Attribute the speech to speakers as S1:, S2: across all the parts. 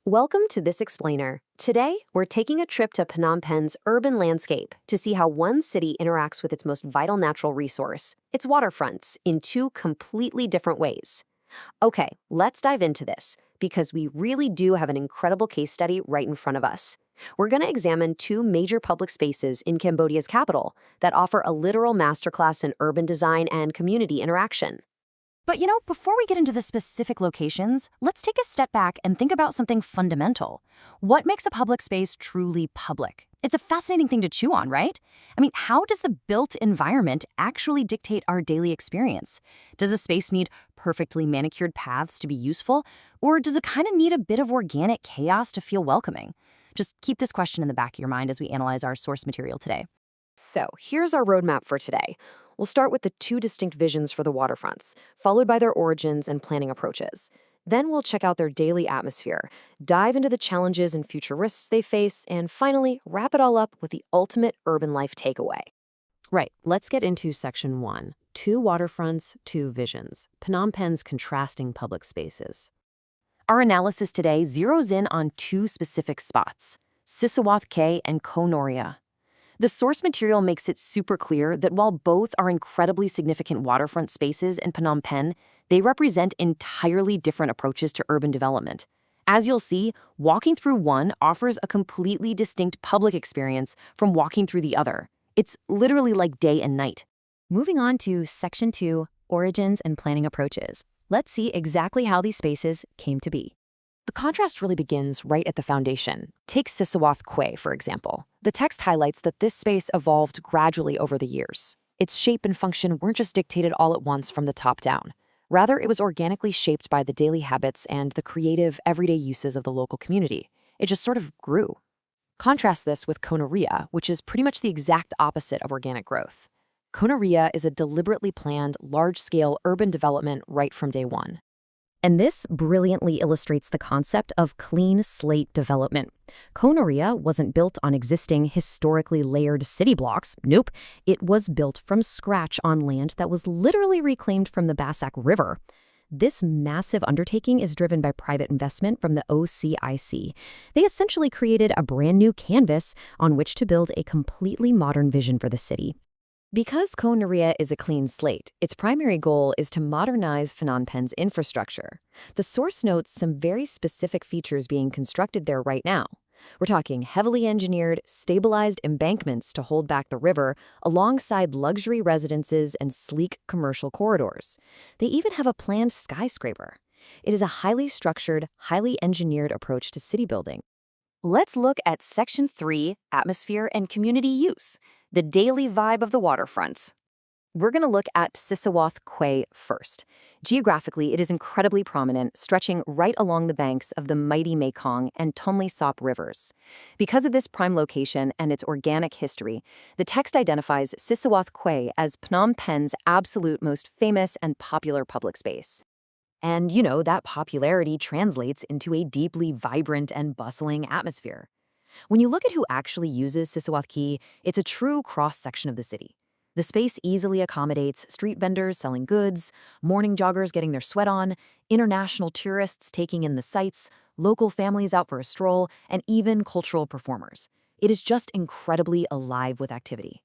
S1: Welcome to This Explainer. Today, we're taking a trip to Phnom Penh's urban landscape to see how one city interacts with its most vital natural resource, its waterfronts, in two completely different ways. Okay, let's dive into this, because we really do have an incredible case study right in front of us. We're going to examine two major public spaces in Cambodia's capital that offer a literal masterclass in urban design and community interaction.
S2: But before we get into the specific locations, let's take a step back and think about something fundamental. What makes a public space truly public? It's a fascinating thing to chew on, right? I mean, how does the built environment actually dictate our daily experience? Does a space need perfectly manicured paths to be useful? Or does it kind of need a bit of organic chaos to feel welcoming? Just keep this question in the back of your mind as we analyze our source material today.
S1: So, here's our roadmap for today. We'll start with the two distinct visions for the waterfronts, followed by their origins and planning approaches. Then we'll check out their daily atmosphere, dive into the challenges and future risks they face, and finally, wrap it all up with the ultimate urban life takeaway. Right, let's get into section 1. Two waterfronts, two visions. Phnom Penh's contrasting public spaces.
S2: Our analysis today zeroes in on two specific spots, Sisowath Cay and Koh Noria. The source material makes it super clear that while both are incredibly significant waterfront spaces in Phnom Penh, they represent entirely different approaches to urban development. As you'll see, walking through one offers a completely distinct public experience from walking through the other. It's literally like day and night. Moving on to Section 2, Origins and Planning Approaches. Let's see exactly how these spaces came to be.
S1: The contrast really begins right at the foundation. Take Sisowath Cay, for example. The text highlights that this space evolved gradually over the years. Its shape and function weren't just dictated all at once from the top down. Rather, it was organically shaped by the daily habits and the creative, everyday uses of the local community. It just sort of grew. Contrast this with Koh Noria, which is pretty much the exact opposite of organic growth. Koh Noria is a deliberately planned, large-scale urban development right from day one.
S2: And this brilliantly illustrates the concept of clean slate development. Koh Noria wasn't built on existing historically layered city blocks. Nope. It was built from scratch on land that was literally reclaimed from the Bassac River. This massive undertaking is driven by private investment from the OCIC. They essentially created a brand new canvas on which to build a completely modern vision for the city.
S1: Because Koh Noria is a clean slate, its primary goal is to modernize Phnom Penh's infrastructure. The source notes some very specific features being constructed there right now. We're talking heavily engineered, stabilized embankments to hold back the river, alongside luxury residences and sleek commercial corridors. They even have a planned skyscraper. It is a highly structured, highly engineered approach to city building. Let's look at Section 3, Atmosphere and Community Use, the daily vibe of the waterfronts. We're going to look at Sisowath Cay first. Geographically, it is incredibly prominent, stretching right along the banks of the mighty Mekong and Tonle Sap rivers. Because of this prime location and its organic history, the text identifies Sisowath Cay as Phnom Penh's absolute most famous and popular public space. And, that popularity translates into a deeply vibrant and bustling atmosphere. When you look at who actually uses Sisowath Cay, it's a true cross-section of the city. The space easily accommodates street vendors selling goods, morning joggers getting their sweat on, international tourists taking in the sights, local families out for a stroll, and even cultural performers. It is just incredibly alive with activity.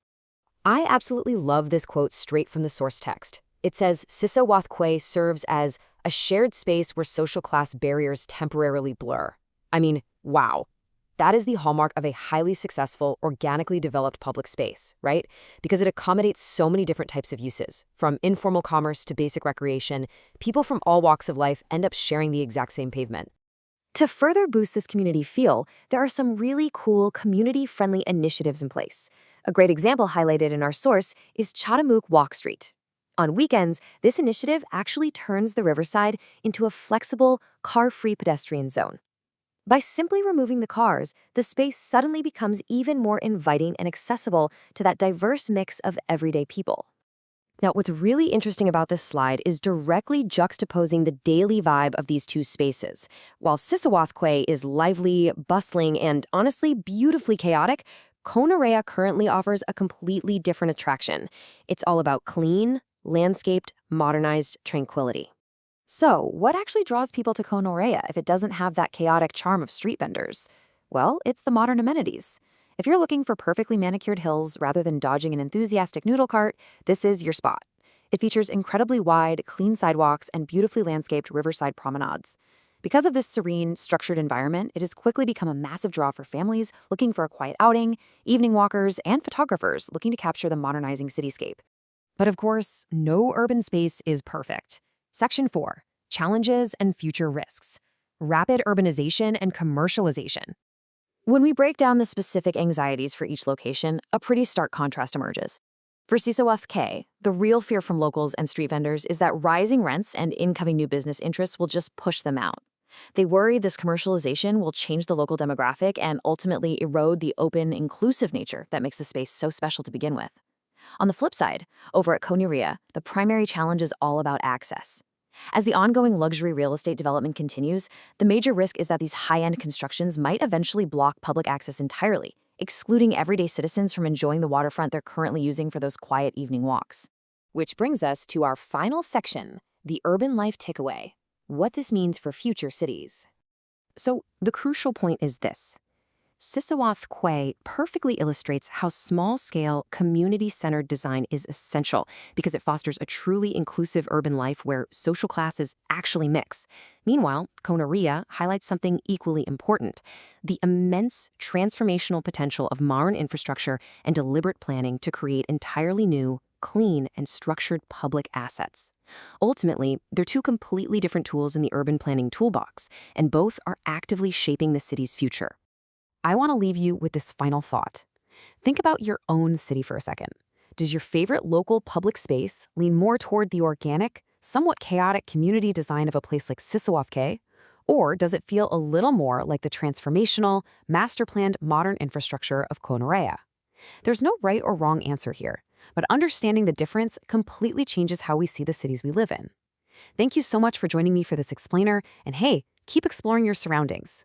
S1: I absolutely love this quote straight from the source text. It says, Sisowath Cay serves as a shared space where social class barriers temporarily blur. I mean, wow. That is the hallmark of a highly successful, organically developed public space, right? Because it accommodates so many different types of uses. From informal commerce to basic recreation, people from all walks of life end up sharing the exact same pavement. To further boost this community feel, there are some really cool community-friendly initiatives in place. A great example highlighted in our source is Chattamook Walk Street. On weekends, this initiative actually turns the riverside into a flexible, car-free pedestrian zone. By simply removing the cars, the space suddenly becomes even more inviting and accessible to that diverse mix of everyday people. Now, what's really interesting about this slide is directly juxtaposing the daily vibe of these two spaces. While Sisowath Cay is lively, bustling, and honestly beautifully chaotic, Koh Noria currently offers a completely different attraction. It's all about clean, landscaped, modernized tranquility. So, what actually draws people to Konorea if it doesn't have that chaotic charm of street vendors? Well, it's the modern amenities. If you're looking for perfectly manicured hills rather than dodging an enthusiastic noodle cart, this is your spot. It features incredibly wide, clean sidewalks and beautifully landscaped riverside promenades. Because of this serene, structured environment, it has quickly become a massive draw for families looking for a quiet outing, evening walkers, and photographers looking to capture the modernizing cityscape. But of course, no urban space is perfect. Section 4. Challenges and future risks. Rapid urbanization and commercialization. When we break down the specific anxieties for each location, a pretty stark contrast emerges. For Sisawath K, the real fear from locals and street vendors is that rising rents and incoming new business interests will just push them out. They worry this commercialization will change the local demographic and ultimately erode the open, inclusive nature that makes the space so special to begin with. On the flip side, over at Konorea, the primary challenge is all about access. As the ongoing luxury real estate development continues, the major risk is that these high-end constructions might eventually block public access entirely, excluding everyday citizens from enjoying the waterfront they're currently using for those quiet evening walks. Which brings us to our final section, the urban life takeaway, what this means for future cities. So the crucial point is this. Sisawath Quay perfectly illustrates how small-scale, community-centered design is essential because it fosters a truly inclusive urban life where social classes actually mix. Meanwhile, Konorea highlights something equally important, the immense transformational potential of modern infrastructure and deliberate planning to create entirely new, clean, and structured public assets. Ultimately, they're two completely different tools in the urban planning toolbox, and both are actively shaping the city's future. I want to leave you with this final thought. Think about your own city for a second. Does your favorite local public space lean more toward the organic, somewhat chaotic community design of a place like Sisawath? Or does it feel a little more like the transformational, master-planned modern infrastructure of Konorea? There's no right or wrong answer here, but understanding the difference completely changes how we see the cities we live in. Thank you so much for joining me for this explainer, and hey, keep exploring your surroundings.